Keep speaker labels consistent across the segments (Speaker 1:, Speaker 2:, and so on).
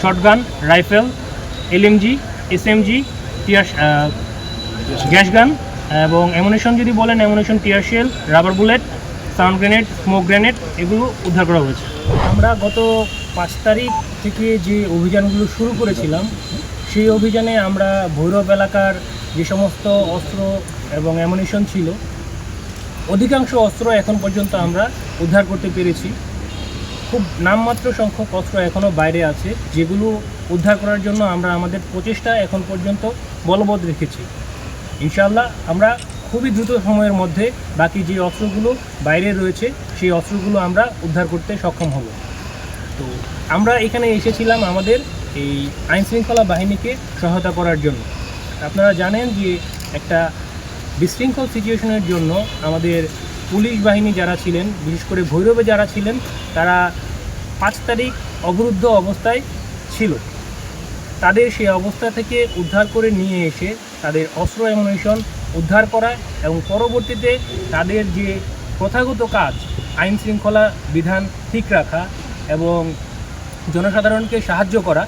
Speaker 1: Shotgun, rifle, LMG, SMG, tear gas gun এবং ammunition যদি বলেন ammunition, tear shell, rubber bullet, sound grenade, smoke grenade এগুলো উদ্ধার করা হয়েছে। আমরা গত 5 তারিখ থেকে যে অভিযানগুলো শুরু করেছিলাম সেই অভিযানে আমরা ভৈরব এলাকার যে সমস্ত অস্ত্র এবং অ্যামুনিশন ছিল অধিকাংশ অস্ত্র এখন পর্যন্ত আমরা উদ্ধার করতে পেরেছি। খুব নামমাত্র সংখ্যক অস্ত্র এখনও বাইরে আছে, যেগুলো উদ্ধার করার জন্য আমরা আমাদের প্রচেষ্টা এখন পর্যন্ত বলবৎ রেখেছি। ইনশাআল্লাহ আমরা খুবই দ্রুত সময়ের মধ্যে বাকি যে অস্ত্রগুলো বাইরে রয়েছে সেই অস্ত্রগুলো আমরা উদ্ধার করতে সক্ষম হব। তো আমরা এখানে এসেছিলাম আমাদের এই আইনশৃঙ্খলা বাহিনীকে সহায়তা করার জন্য। আপনারা জানেন যে একটা বিশৃঙ্খল সিচুয়েশনের জন্য আমাদের পুলিশ বাহিনী যারা ছিলেন, বিশেষ করে ভৈরবে যারা ছিলেন, তারা 5 তারিখ অবরুদ্ধ অবস্থায় ছিল। তাদের সেই অবস্থা থেকে উদ্ধার করে নিয়ে এসে তাদের অস্ত্র অ্যামুনিশন উদ্ধার করা এবং পরবর্তীতে তাদের যে প্রথাগত কাজ আইন শৃঙ্খলা বিধান ঠিক রাখা এবং জনসাধারণকে সাহায্য করা,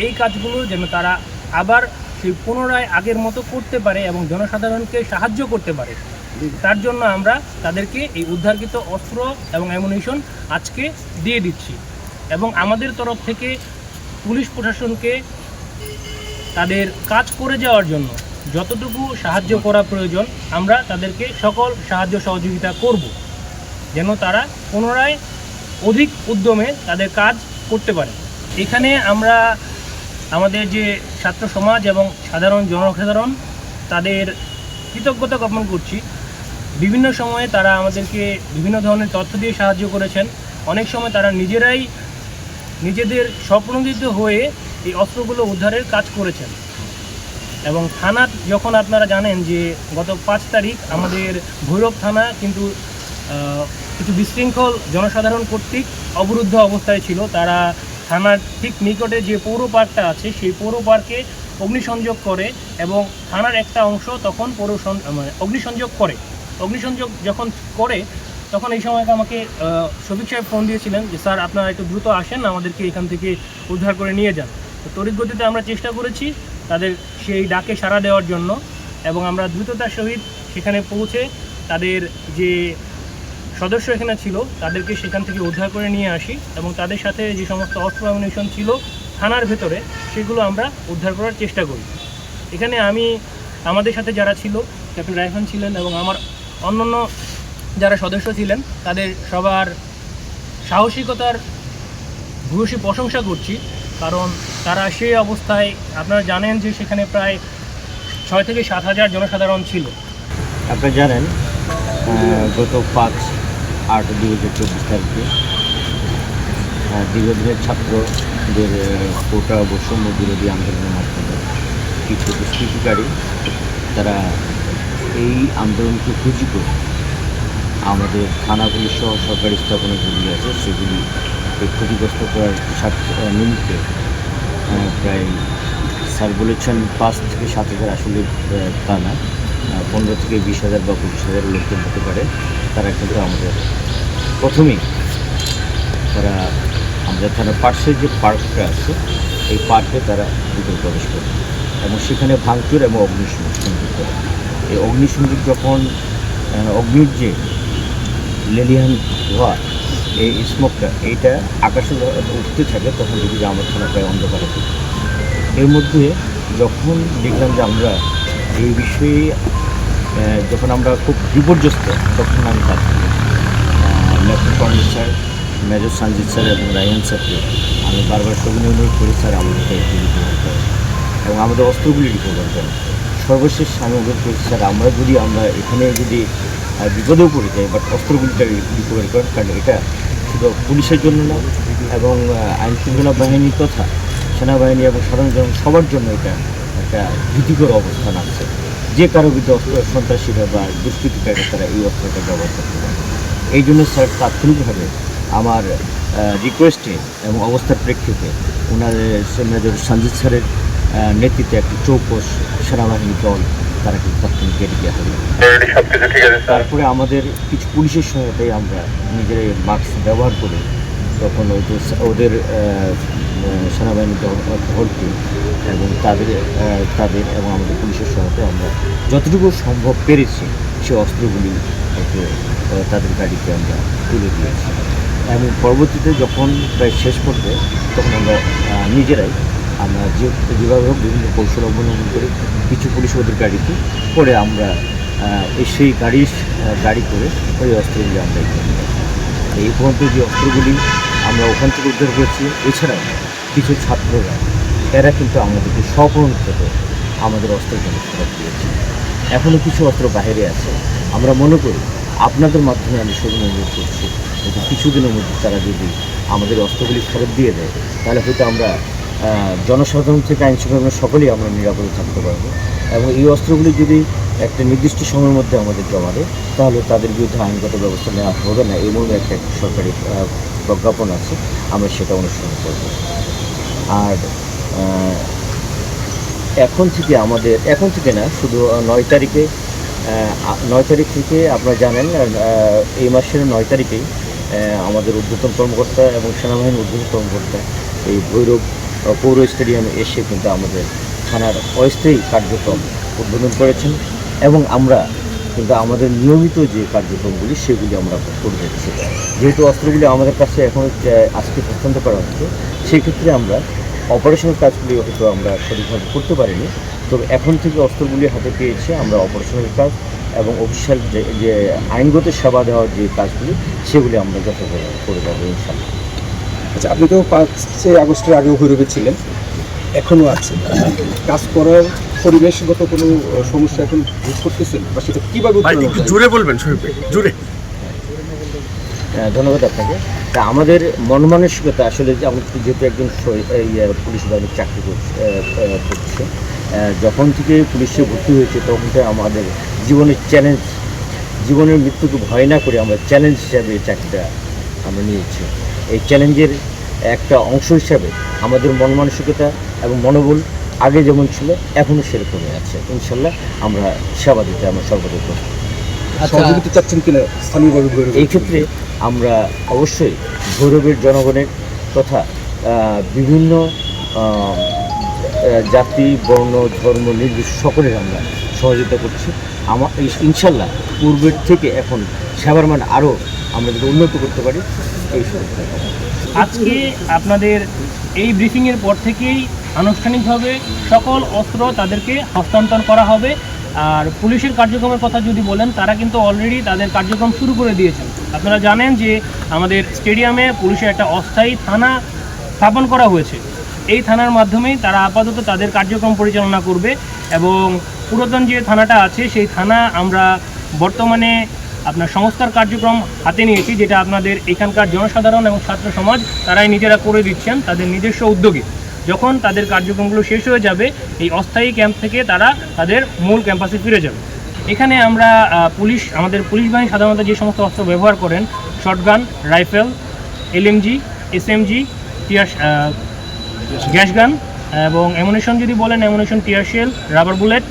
Speaker 1: এই কাজগুলো যেন তারা আবার সেই পুনরায় আগের মতো করতে পারে এবং জনসাধারণকে সাহায্য করতে পারে, তার জন্য আমরা তাদেরকে এই উদ্ধারকৃত অস্ত্র এবং অ্যামুনিশন আজকে দিয়ে দিচ্ছি। এবং আমাদের তরফ থেকে পুলিশ প্রশাসনকে তাদের কাজ করে যাওয়ার জন্য যতটুকু সাহায্য করা প্রয়োজন আমরা তাদেরকে সকল সাহায্য সহযোগিতা করব, যেন তারা পুনরায় অধিক উদ্যমে তাদের কাজ করতে পারে। এখানে আমরা আমাদের যে ছাত্র সমাজ এবং সাধারণ জনসাধারণ তাদের কৃতজ্ঞতা জ্ঞাপন করছি। বিভিন্ন সময়ে তারা আমাদেরকে বিভিন্ন ধরনের তথ্য দিয়ে সাহায্য করেছেন। অনেক সময় তারা নিজেরাই নিজেদের স্বপ্নদিত হয়ে এই অস্ত্রগুলো উদ্ধারের কাজ করেছেন। এবং থানা, যখন আপনারা জানেন যে গত 5 তারিখ আমাদের ভৈরব থানা কিন্তু কিছু বিশৃঙ্খল জনসাধারণ কর্তৃক অবরুদ্ধ অবস্থায় ছিল। তারা থানার ঠিক নিকটে যে পৌর পার্কটা আছে সেই পৌর পার্কে অগ্নিসংযোগ করে এবং থানার একটা অংশ তখন অগ্নিসংযোগ যখন করে তখন এই সময় আমাকে শফিক সাহেব ফোন দিয়েছিলেন যে স্যার আপনারা একটু দ্রুত আসেন, আমাদেরকে এখান থেকে উদ্ধার করে নিয়ে যান। তো তড়িৎ গতিতে আমরা চেষ্টা করেছি তাদের সেই ডাকে সাড়া দেওয়ার জন্য এবং আমরা দ্রুততার সহিত সেখানে পৌঁছে তাদের যে সদস্য এখানে ছিল তাদেরকে সেখান থেকে উদ্ধার করে নিয়ে আসি এবং তাদের সাথে যে সমস্ত অস্ত্র অ্যামুনিশন ছিল থানার ভেতরে সেগুলো আমরা উদ্ধার করার চেষ্টা করি। এখানে আমাদের সাথে যারা ছিল, ক্যাপ্টেন রাইফান ছিলেন এবং আমার অন্যান্য যারা সদস্য ছিলেন, তাদের সবার সাহসিকতার ভূয়সী প্রশংসা করছি, কারণ তারা সেই অবস্থায়, আপনারা জানেন যে সেখানে প্রায় 6 থেকে 7 হাজার জনসাধারণ ছিল।
Speaker 2: আপনারা জানেন গত 5/8/2024 তারিখে দীর্ঘদিনের ছাত্রদের কোটা বৈষম্য বিরোধী আন্দোলনের মাধ্যমে কিছু দুষ্কৃতিকারী তারা এই আন্দোলনকে পুঁজি করে আমাদের থানাগুলি সহ সরকারি স্থাপনা যেগুলি আছে সেগুলি ক্ষতিগ্রস্ত করার নিমিত্তে প্রায় স্যার বলেছেন 5 থেকে 7 হাজার, আসলে তা না, 15 থেকে 20 হাজার বা 25 হাজার লোকজন হতে পারে। তারা কিন্তু আমাদের প্রথমেই তারা আমাদের থানার পার্শ্বের যে পার্কটা আছে এই পার্কে তারা ভিতরে প্রবেশ করে এবং সেখানে ভাঙচুর এবং অগ্নিসংযোগ করে। এই অগ্নিসংযোগ যখন অগ্নির যে লেলিহান ধোয়া, এই স্মোকটা এইটা আকাশে উঠতে থাকে তখন দেখি যে আমার থানা প্রায় অন্ধকার হতে। এর মধ্যে যখন দেখলাম যে আমরা এই বিষয়ে যখন আমরা খুব বিপর্যস্ত, তখন আমি তাকে lieutenant colonel sir, major Sanjit sir এবং রায়হান স্যারকে আমি বারবার সবিনয় অনুরোধ করি স্যার আমাদেরকে একটু রিকভার করেন এবং আমাদের অস্ত্রগুলি রিকভার করেন। সর্বশেষ আমি অনুরোধ করেছি স্যার আমরা এখানে যদি বিপদেও পড়ে যাই বাট অস্ত্রগুলিটা রিকভার করেন, কারণ এটা শুধু পুলিশের জন্য না এবং আইনশৃঙ্খলা বাহিনী তথা সেনাবাহিনী এবং সাধারণ জন সবার জন্য এটা একটা ভীতিকর অবস্থান আছে। যে কারো বিরুদ্ধে অস্ত্র সন্ত্রাসীরা বা দুষ্কৃতিকারীরা তারা এই অস্ত্রটা ব্যবহার করতে পারে। এই জন্য স্যার তাৎক্ষণিকভাবে আমার রিকোয়েস্টে এবং অবস্থার প্রেক্ষিতে ওনাদের মেজর সঞ্জিত স্যারের নেতৃত্বে একটি চৌকস সেনাবাহিনী দল তারা কিন্তু তাৎক্ষণিক কেটে দেওয়া হবে। তারপরে আমাদের কিছু পুলিশের সহায়তায় আমরা নিজেরাই মাস্ক ব্যবহার করে তখন ওদের সেনাবাহিনীর টহল টিম এবং তাদের এবং আমাদের পুলিশের সহায়তায় আমরা যতটুকু সম্ভব পেরেছি সে অস্ত্রগুলি একটু তাদের গাড়িতে আমরা তুলে দিয়েছি এবং পরবর্তীতে যখন প্রায় শেষ পর্যায়ে তখন আমরা নিজেরাই আমরা যেভাবে হোক বিভিন্ন কৌশল অবলম্বন করে কিছু পুলিশ ওদের গাড়িতে করে আমরা সেই গাড়ি করে ওই অস্ত্রগুলি আমরা এই পর্যন্ত যে অস্ত্রগুলি আমরা ওখান থেকে উদ্ধার করেছি, এছাড়াও কিছু ছাত্ররা এরা কিন্তু আমাদেরকে স্বপরিণত আমাদের অস্ত্রগুলো ফেরত দিয়েছে। এখনও কিছু অস্ত্র বাইরে আছে। আমরা মনে করি আপনাদের মাধ্যমে আমি শুধু অনুরোধ করছি কিন্তু কিছুদিনের মধ্যে তারা যদি আমাদের অস্ত্রগুলি ফেরত দিয়ে দেয় তাহলে হয়তো আমরা জনসাধারণ থেকে আইনশৃঙ্খলা সকলেই আমরা নিরাপদে থাকতে পারবো এবং এই অস্ত্রগুলি যদি একটা নির্দিষ্ট সময়ের মধ্যে আমাদের জমা দেয় তাহলে তাদের বিরুদ্ধে আইনগত ব্যবস্থা নেওয়া হবে না, এই মর্মে একটা সরকারি প্রজ্ঞাপন আছে, আমরা সেটা অনুসরণ করব। আর এখন থেকে না, শুধু 9 তারিখ থেকে আপনারা জানেন এই মাসের 9 তারিখেই আমাদের ঊর্ধ্বতন কর্মকর্তা এবং সেনাবাহিনীর ঊর্ধ্বতন কর্মকর্তা এই ভৈরব পৌর স্টেডিয়ামে এসে কিন্তু আমাদের থানার অস্থায়ী কার্যক্রম উদ্বোধন করেছেন এবং আমরা কিন্তু আমাদের নিয়মিত যে কার্যক্রমগুলি সেগুলি আমরা করে যাচ্ছি। যেহেতু অস্ত্রগুলি আমাদের কাছে এখন আজকে হস্তান্তর করা হচ্ছে, সেক্ষেত্রে আমরা অপারেশনাল কাজগুলি হয়তো আমরা সঠিকভাবে করতে পারিনি, তবে এখন থেকে অস্ত্রগুলি হাতে পেয়েছে আমরা অপারেশনাল কাজ এবং অফিসিয়াল যে আইনগত সেবা দেওয়ার যে কাজগুলি সেগুলি আমরা যথাযথ করে যাবো ইনশাআল্লাহ।
Speaker 3: আচ্ছা, আপনি তো 5 আগস্টের আগেও ভৈরবে ছিলেন, এখনও আছেন, কাজ করার পরিবেশগত কোনো সমস্যা এখন ভোগ করতেছেন বা সেটা কীভাবে
Speaker 4: জোরে বলবেন? জোরে।
Speaker 2: ধন্যবাদ আপনাকে। তা আমাদের মন মানসিকতা আসলে যে আমাদের যেহেতু একজন পুলিশ বাহিনীর চাকরি করছে, যখন থেকে পুলিশে ভর্তি হয়েছে তখন থেকে আমাদের জীবনের মৃত্যুকে ভয় না করে আমরা চ্যালেঞ্জ হিসাবে এই চাকরিটা আমরা নিয়েছি। এই চ্যালেঞ্জের একটা অংশ হিসাবে আমাদের মন মানসিকতা এবং মনোবল আগে যেমন ছিল এখনও সেরকমই আছে। ইনশাল্লাহ আমরা সেবা দিতে আমরা সর্বদা প্রস্তুত।
Speaker 3: সহযোগিতা চাচ্ছেন কিনা স্থানীয়ভাবে?
Speaker 2: এই ক্ষেত্রে আমরা অবশ্যই ভৈরবের জনগণের তথা বিভিন্ন জাতি, বর্ণ, ধর্ম নির্বিশেষে সকলের আমরা সহযোগিতা করছি। ইনশাল্লাহ পূর্বের থেকে এখন সেবার মান আরও আমরা যদি উন্নত করতে পারি এই সহযোগিতা।
Speaker 1: আজকে আপনাদের এই ব্রিফিংয়ের পর থেকেই আনুষ্ঠানিকভাবে সকল অস্ত্র তাদেরকে হস্তান্তর করা হবে। আর পুলিশের কার্যক্রমের কথা যদি বলেন, তারা কিন্তু অলরেডি তাদের কার্যক্রম শুরু করে দিয়েছেন। আপনারা জানেন যে আমাদের স্টেডিয়ামে পুলিশের একটা অস্থায়ী থানা স্থাপন করা হয়েছে। এই থানার মাধ্যমেই তারা আপাতত তাদের কার্যক্রম পরিচালনা করবে এবং পুরাতন যে থানাটা আছে সেই থানা আমরা বর্তমানে আপনার সংস্কার কার্যক্রম হাতে নিয়েছি, যেটা আপনাদের এখানকার জনসাধারণ এবং ছাত্র সমাজ তারাই নিজেরা করে দিচ্ছেন তাদের নিজস্ব উদ্যোগে। যখন তাদের কার্যক্রমগুলো শেষ হয়ে যাবে এই অস্থায়ী ক্যাম্প থেকে তারা তাদের মূল ক্যাম্পাসে ফিরে যাবে। এখানে আমরা আমাদের পুলিশ বাহিনী সাধারণত যে সমস্ত অস্ত্র ব্যবহার করেন, shotgun, rifle, LMG, SMG, gas gun এবং অ্যামুনিশন যদি বলেন ammunition, tear shell, rubber bullet,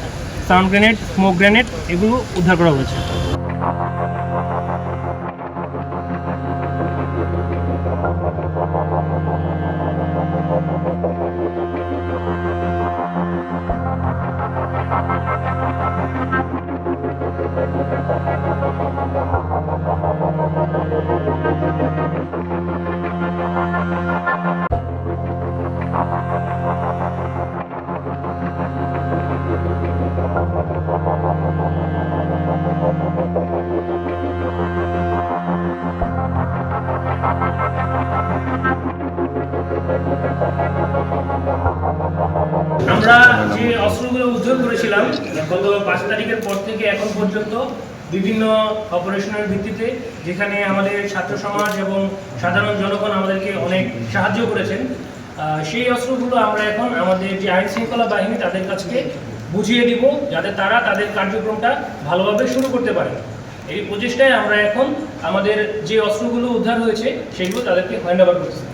Speaker 1: sound grenade, smoke grenade এগুলো উদ্ধার করা হয়েছে। আমরা যে অস্ত্রগুলো উদ্ধার করেছিলাম গত 5 তারিখের পর থেকে এখন পর্যন্ত বিভিন্ন অপারেশনের ভিত্তিতে, যেখানে আমাদের ছাত্র সমাজ এবং সাধারণ জনগণ আমাদেরকে অনেক সাহায্য করেছেন, সেই অস্ত্রগুলো আমরা এখন আমাদের যে আইন শৃঙ্খলা বাহিনী তাদের কাছে বুঝিয়ে দিব, যাতে তারা তাদের কার্যক্রমটা ভালোভাবে শুরু করতে পারে। এই প্রচেষ্টায় আমরা এখন আমাদের যে অস্ত্রগুলো উদ্ধার হয়েছে সেগুলো তাদেরকে হ্যান্ড ওভার করছি।